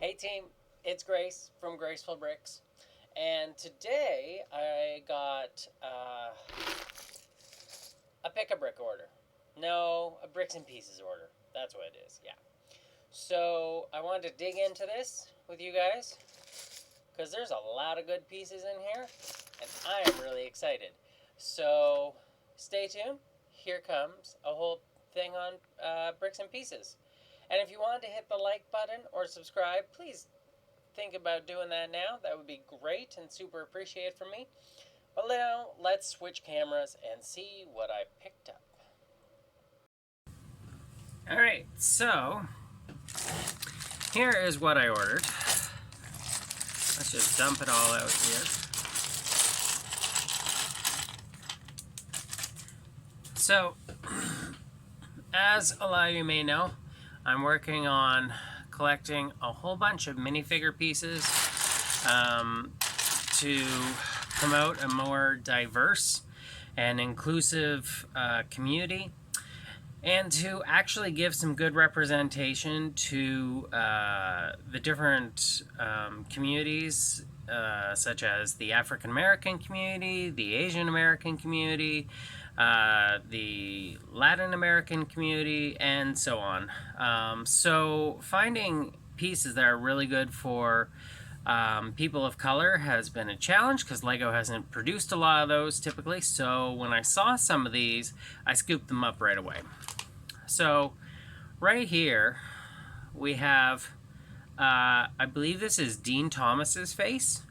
Hey team, it's Grace from Graceful Bricks, and today I got a pick-a-brick order. No, a bricks and pieces order. That's what it is, yeah. So I wanted to dig into this with you guys, because there's a lot of good pieces in here, and I am really excited. So stay tuned. Here comes a whole thing on bricks and pieces. And if you wanted to hit the like button or subscribe, please think about doing that now. That would be great and super appreciated from me. But now let's switch cameras and see what I picked up. Alright, so here is what I ordered. Let's just dump it all out here. So, as a lot of you may know, I'm working on collecting a whole bunch of minifigure pieces to promote a more diverse and inclusive community, and to actually give some good representation to the different communities, such as the African American community, the Asian American community, the Latin American community, and so on. So finding pieces that are really good for people of color has been a challenge, because LEGO hasn't produced a lot of those typically. So when I saw some of these, I scooped them up right away. So right here we have, I believe this is Dean Thomas's face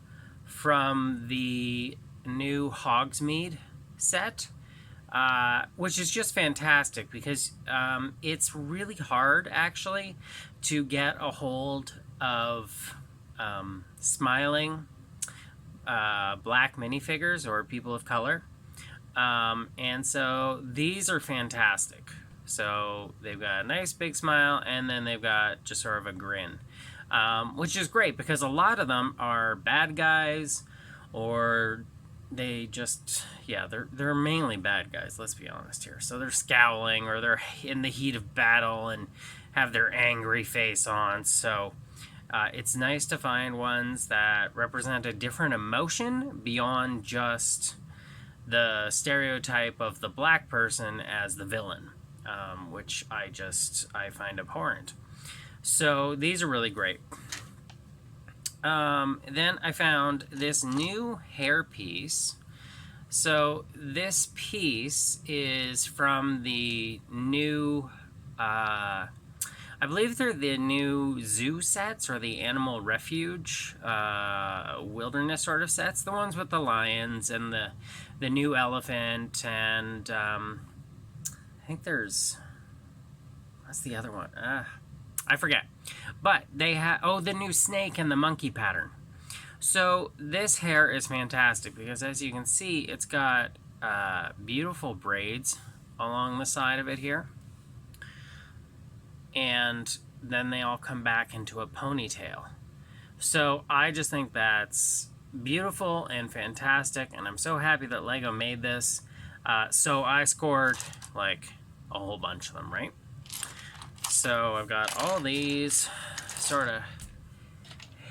from the new Hogsmeade set. Which is just fantastic, because it's really hard actually to get a hold of smiling black minifigures or people of color, and so these are fantastic. So they've got a nice big smile, and then they've got just sort of a grin, which is great, because a lot of them are bad guys, or they just, yeah, they're mainly bad guys, let's be honest here. So they're scowling, or they're in the heat of battle and have their angry face on. So it's nice to find ones that represent a different emotion beyond just the stereotype of the black person as the villain, which I find abhorrent. So these are really great. Then I found this new hair piece. So this piece is from the new, I believe they're the new zoo sets, or the animal refuge, wilderness sort of sets. The ones with the lions and the new elephant, and I think there's, what's the other one? I forget. But they have, oh, the new snake and the monkey pattern. So this hair is fantastic, because as you can see, it's got beautiful braids along the side of it here. And then they all come back into a ponytail. So I just think that's beautiful and fantastic, and I'm so happy that LEGO made this. So I scored like a whole bunch of them, right? So I've got all these sort of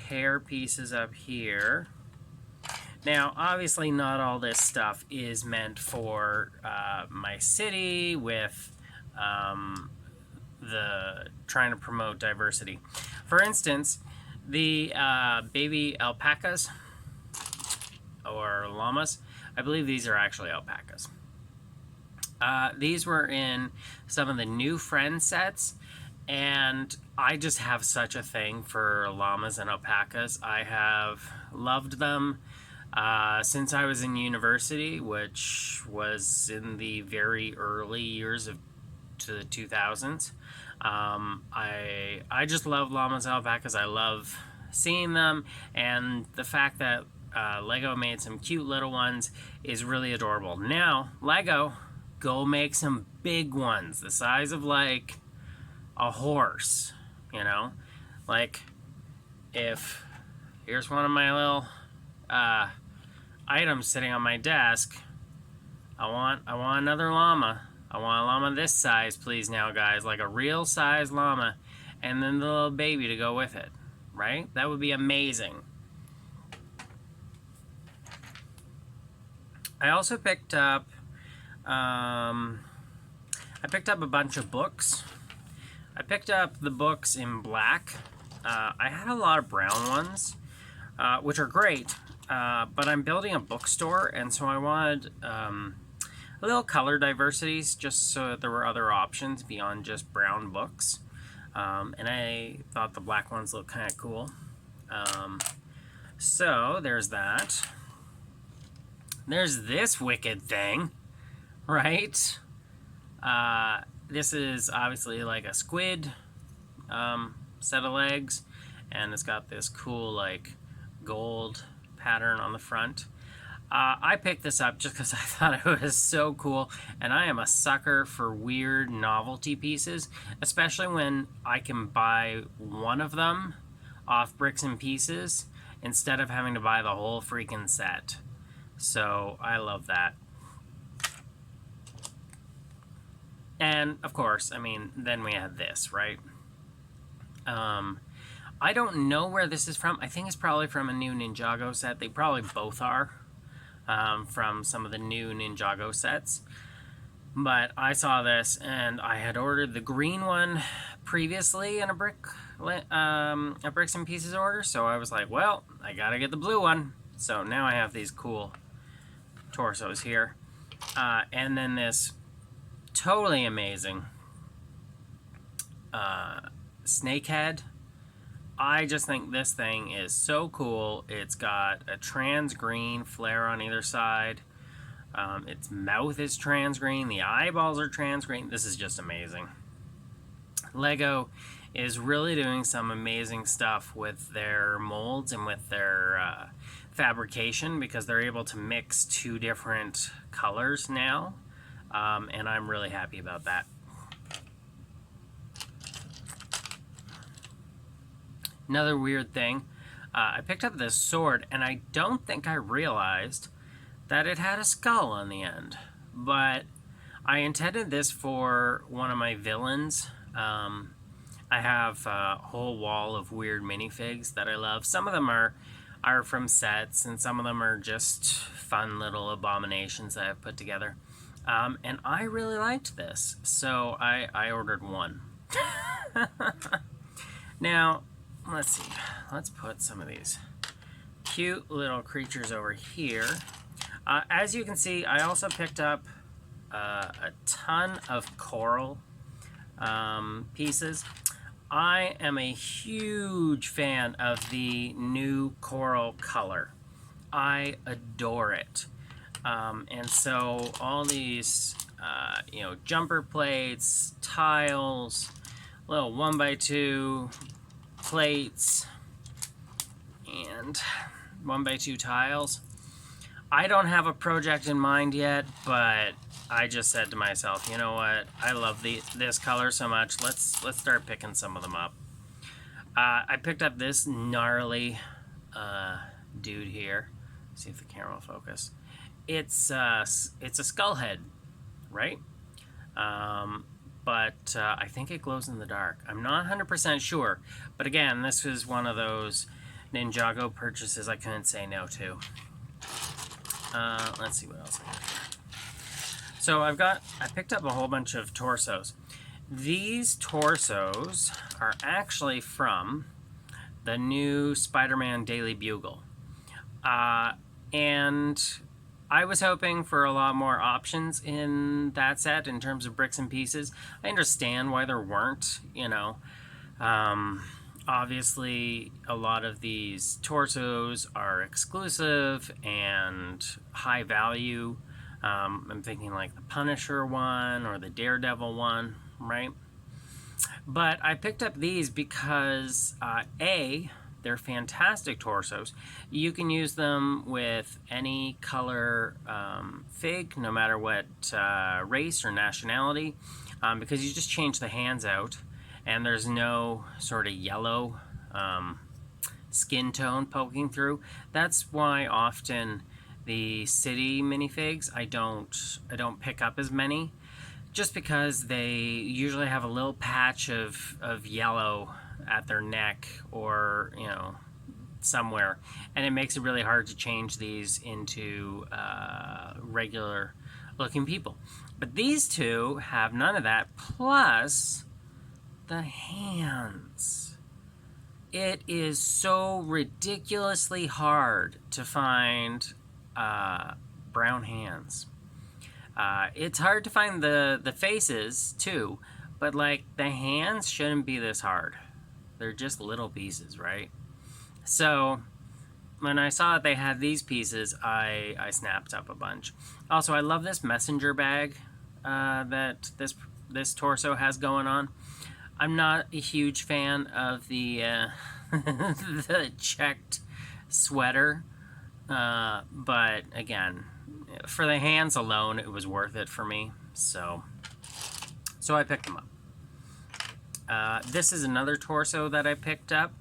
hair pieces up here. Now, obviously not all this stuff is meant for my city with the trying to promote diversity. For instance, the baby alpacas, or llamas, I believe these are actually alpacas. These were in some of the new Friends sets, and I just have such a thing for llamas and alpacas. I have loved them since I was in university, which was in the very early years of the 2000s. I just love llamas and alpacas. I love seeing them, and the fact that LEGO made some cute little ones is really adorable. Now, LEGO, go make some big ones, the size of like a horse, you know? Like, if here's one of my little items sitting on my desk, I want another llama. I want a llama this size, please, now, guys, like a real size llama, and then the little baby to go with it, right? That would be amazing. I also picked up, a bunch of books. I picked up the books in black. I had a lot of brown ones, which are great, but I'm building a bookstore, and so I wanted a little color diversity, just so that there were other options beyond just brown books. And I thought the black ones looked kind of cool. So there's that. There's this wicked thing, right? This is obviously like a squid set of legs, and it's got this cool like gold pattern on the front. I picked this up just because I thought it was so cool, and I am a sucker for weird novelty pieces, especially when I can buy one of them off Bricks and Pieces instead of having to buy the whole freaking set. So I love that. And of course, I mean, then we had this, right? I don't know where this is from. I think it's probably from a new Ninjago set. They probably both are, from some of the new Ninjago sets. But I saw this, and I had ordered the green one previously in a Bricks and Pieces order. So I was like, well, I gotta get the blue one. So now I have these cool torsos here. And then this totally amazing snakehead. I just think this thing is so cool. It's got a trans green flare on either side. Its mouth is trans green. The eyeballs are trans green. This is just amazing. Lego is really doing some amazing stuff with their molds and with their fabrication, because they're able to mix two different colors now. And I'm really happy about that. Another weird thing, I picked up this sword, and I don't think I realized that it had a skull on the end. But I intended this for one of my villains. I have a whole wall of weird minifigs that I love. Some of them are from sets, and some of them are just fun little abominations that I've put together. And I really liked this, so I ordered one. Now, let's see. Let's put some of these cute little creatures over here. As you can see, I also picked up a ton of coral pieces. I am a huge fan of the new coral color. I adore it. And so all these, jumper plates, tiles, little 1x2 plates, and 1x2 tiles. I don't have a project in mind yet, but I just said to myself, you know what? I love this color so much. Let's start picking some of them up. I picked up this gnarly dude here. Let's see if the camera will focus. It's a skull head, right? But I think it glows in the dark. I'm not 100% sure. But again, this was one of those Ninjago purchases I couldn't say no to. Let's see what else I got here. So I picked up a whole bunch of torsos. These torsos are actually from the new Spider-Man Daily Bugle. And I was hoping for a lot more options in that set in terms of Bricks and Pieces. I understand why there weren't, obviously, a lot of these torsos are exclusive and high value. I'm thinking like the Punisher one or the Daredevil one, right? But I picked up these because, they're fantastic torsos. You can use them with any color fig, no matter what race or nationality, because you just change the hands out, and there's no sort of yellow skin tone poking through. That's why often the city minifigs I don't pick up as many, just because they usually have a little patch of yellow at their neck or, you know, somewhere, and it makes it really hard to change these into regular looking people. But these two have none of that, plus the hands. It is so ridiculously hard to find brown hands. It's hard to find the faces too, but like the hands shouldn't be this hard. They're just little pieces, right? So when I saw that they had these pieces, I snapped up a bunch. Also, I love this messenger bag that this torso has going on. I'm not a huge fan of the the checked sweater, but again, for the hands alone, it was worth it for me. So I picked them up. This is another torso that I picked up.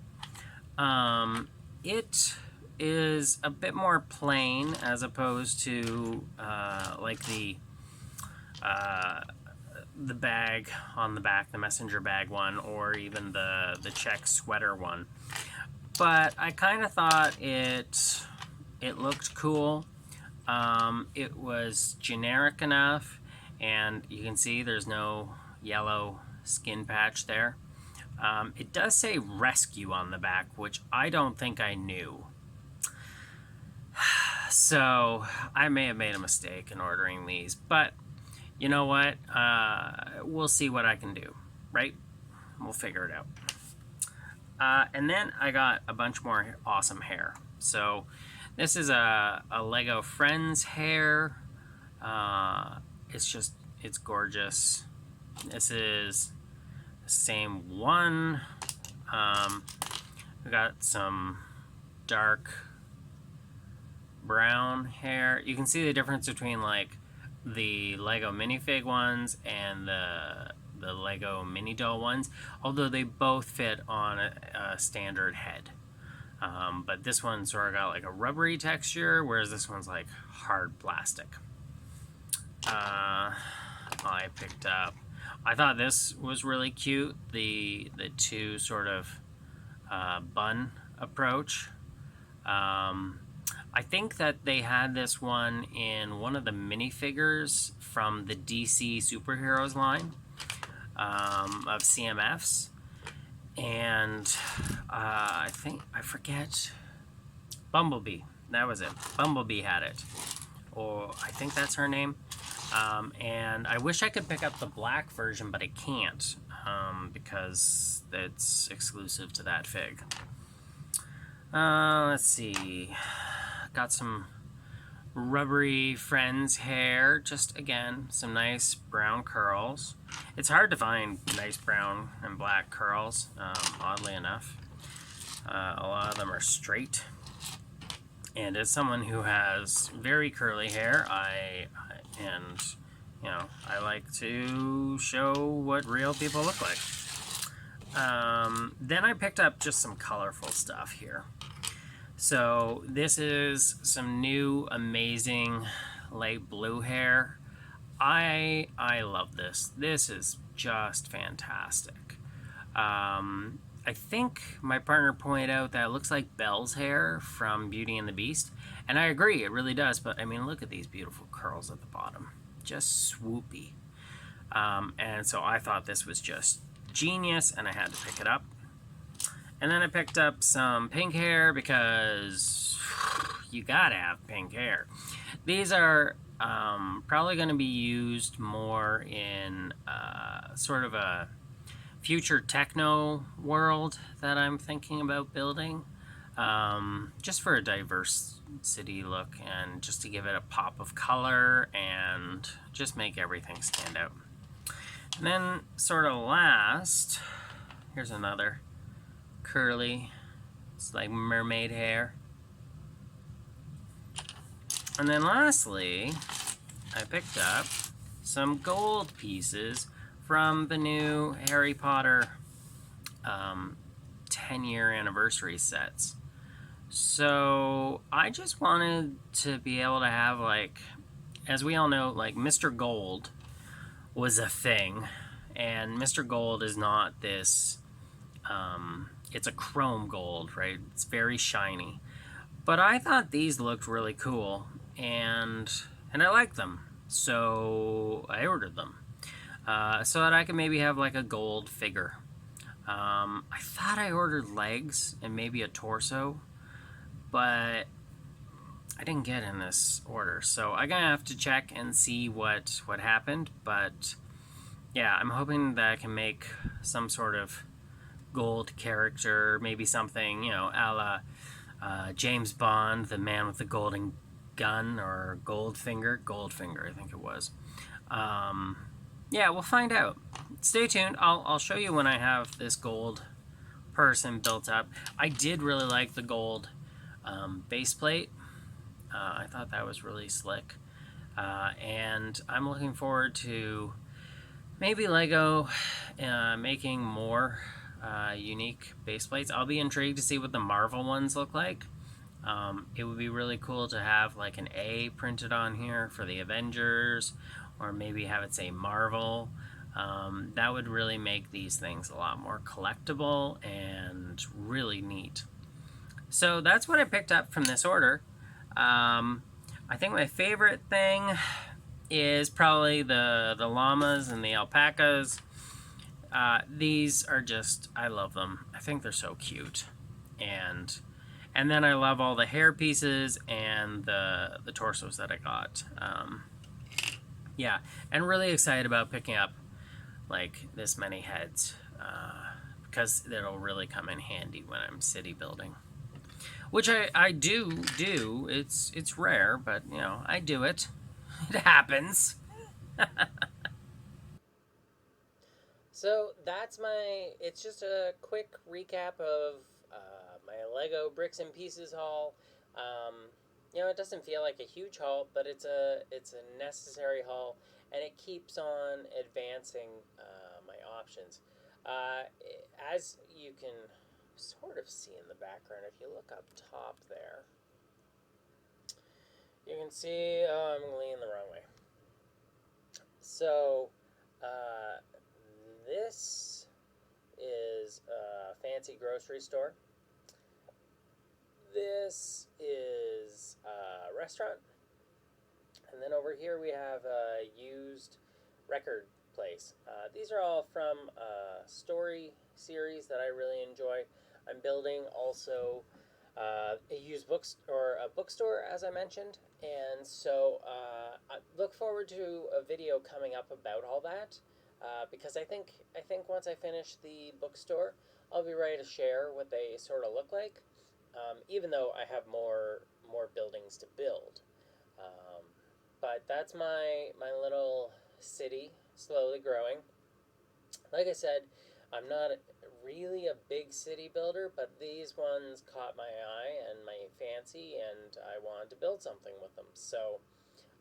It is a bit more plain as opposed to like the bag on the back, the messenger bag one, or even the check sweater one. But I kind of thought it looked cool. It was generic enough, and you can see there's no yellow skin patch there. It does say rescue on the back, which I don't think I knew. So I may have made a mistake in ordering these, but you know what? We'll see what I can do, right? We'll figure it out. And then I got a bunch more awesome hair. So this is a Lego Friends hair. It's gorgeous. This is the same one. We got some dark brown hair. You can see the difference between like the Lego minifig ones and the Lego mini doll ones, although they both fit on a standard head. But this one sort of got like a rubbery texture, whereas this one's like hard plastic. I picked up, I thought this was really cute, the two sort of bun approach. I think that they had this one in one of the minifigures from the DC Superheroes line of CMFs. And I forget, Bumblebee, that was it. Bumblebee had it. Or I think that's her name. And I wish I could pick up the black version, but I can't because it's exclusive to that fig. Let's see. Got some rubbery Friends hair. Just again, some nice brown curls. It's hard to find nice brown and black curls, oddly enough. A lot of them are straight. And as someone who has very curly hair, I like to show what real people look like. Then I picked up just some colorful stuff here. So this is some new amazing light blue hair. I love this. This is just fantastic. I think my partner pointed out that it looks like Belle's hair from Beauty and the Beast, and I agree, it really does. But I mean, look at these beautiful curls at the bottom, just swoopy. And so I thought this was just genius, and I had to pick it up. And then I picked up some pink hair because you gotta have pink hair. These are probably going to be used more in sort of a future techno world that I'm thinking about building. Just for a diversity look and just to give it a pop of color and just make everything stand out. And then sort of last, here's another curly, it's like mermaid hair. And then lastly, I picked up some gold pieces from the new Harry Potter 10-year anniversary sets. So I just wanted to be able to have, like, as we all know, like Mr. Gold was a thing, and Mr. Gold is not this It's a chrome gold, right? It's very shiny. But I thought these looked really cool, and I like them, so I ordered them so that I could maybe have like a gold figure. I thought I ordered legs and maybe a torso, but I didn't get in this order, so I'm gonna have to check and see what happened. But yeah, I'm hoping that I can make some sort of gold character, maybe something, you know, a la James Bond, the man with the golden gun, or Goldfinger, I think it was. Um, yeah, we'll find out. Stay tuned. I'll show you when I have this gold person built up. I did really like the gold base plate. I thought that was really slick. And I'm looking forward to maybe Lego making more unique base plates. I'll be intrigued to see what the Marvel ones look like. It would be really cool to have like an A printed on here for the Avengers, or maybe have it say Marvel. That would really make these things a lot more collectible and really neat. So that's what I picked up from this order. I think my favorite thing is probably the llamas and the alpacas. These are just, I love them. I think they're so cute. And then I love all the hair pieces and the torsos that I got. Yeah, and really excited about picking up like this many heads because it'll really come in handy when I'm city building. Which I do. It's rare, but you know, I do it. It happens. So that's it's just a quick recap of my Lego bricks and pieces haul. Um, you know, it doesn't feel like a huge haul, but it's a necessary haul, and it keeps on advancing my options. As you can sort of see in the background, if you look up top there, you can see, I'm leaning the wrong way. So, this is a fancy grocery store. This is a restaurant. And then over here we have a used record place. These are all from a story series that I really enjoy. I'm building also a used bookstore, as I mentioned, and so I look forward to a video coming up about all that because I think once I finish the bookstore, I'll be ready to share what they sort of look like. Even though I have more buildings to build. But that's my little city slowly growing. Like I said, I'm not really a big city builder, but these ones caught my eye and my fancy, and I wanted to build something with them. So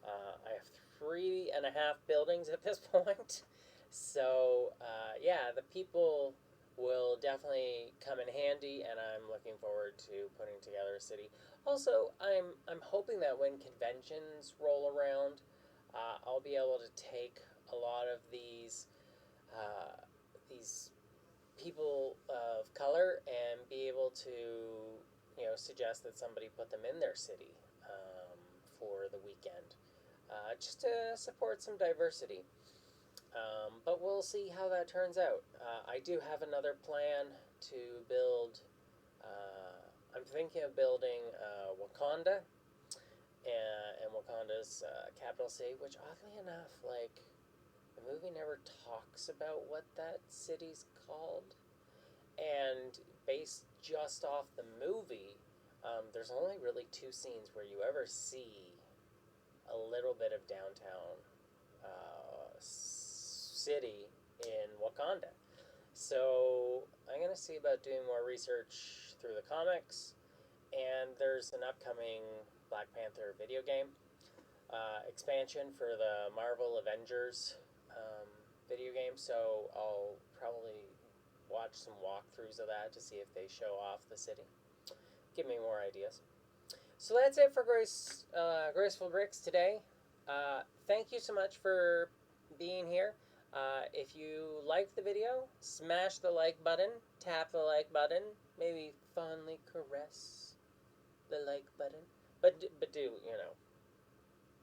I have 3.5 buildings at this point. So yeah, the people will definitely come in handy, and I'm looking forward to putting together a city. Also, I'm hoping that when conventions roll around, I'll be able to take a lot of these people of color and be able to, you know, suggest that somebody put them in their city for the weekend, just to support some diversity. But we'll see how that turns out. I do have another plan to build. I'm thinking of building Wakanda, and Wakanda's capital city, which oddly enough, like, the movie never talks about what that city's called. And based just off the movie, there's only really 2 scenes where you ever see a little bit of downtown city in Wakanda. So I'm going to see about doing more research through the comics. And there's an upcoming Black Panther video game expansion for the Marvel Avengers video game. So I'll probably watch some walkthroughs of that to see if they show off the city. Give me more ideas. So that's it for Graceful Bricks today. Thank you so much for being here. If you liked the video, smash the like button, tap the like button, maybe fondly caress the like button, but do,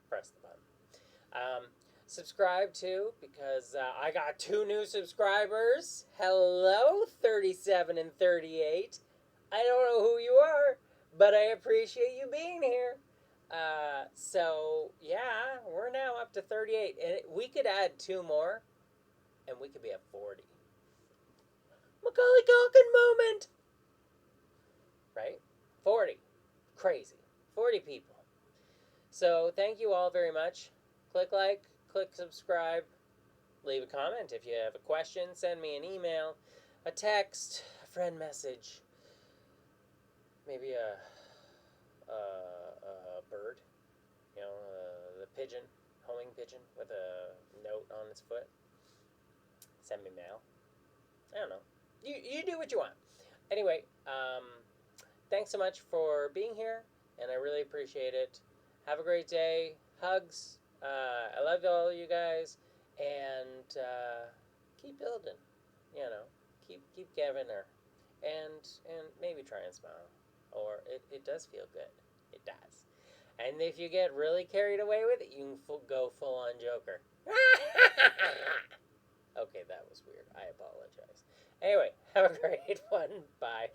press the button. Subscribe too, because I got 2 new subscribers. Hello, 37 and 38. I don't know who you are, but I appreciate you being here. So yeah, we're now up to 38, and we could add 2 more, and we could be at 40. Macaulay Culkin moment, right? 40, crazy, 40 people. So thank you all very much. Click like, click subscribe, leave a comment if you have a question, send me an email, a text, a friend message, maybe a bird, the pigeon, homing pigeon with a note on its foot. Send me mail. I don't know. You do what you want. Anyway, thanks so much for being here, and I really appreciate it. Have a great day. Hugs. I love all you guys, and keep building. Keep giving her, and maybe try and smile, or it does feel good. It does. And if you get really carried away with it, you can go full on Joker. Okay, that was weird. I apologize. Anyway, have a great one. Bye.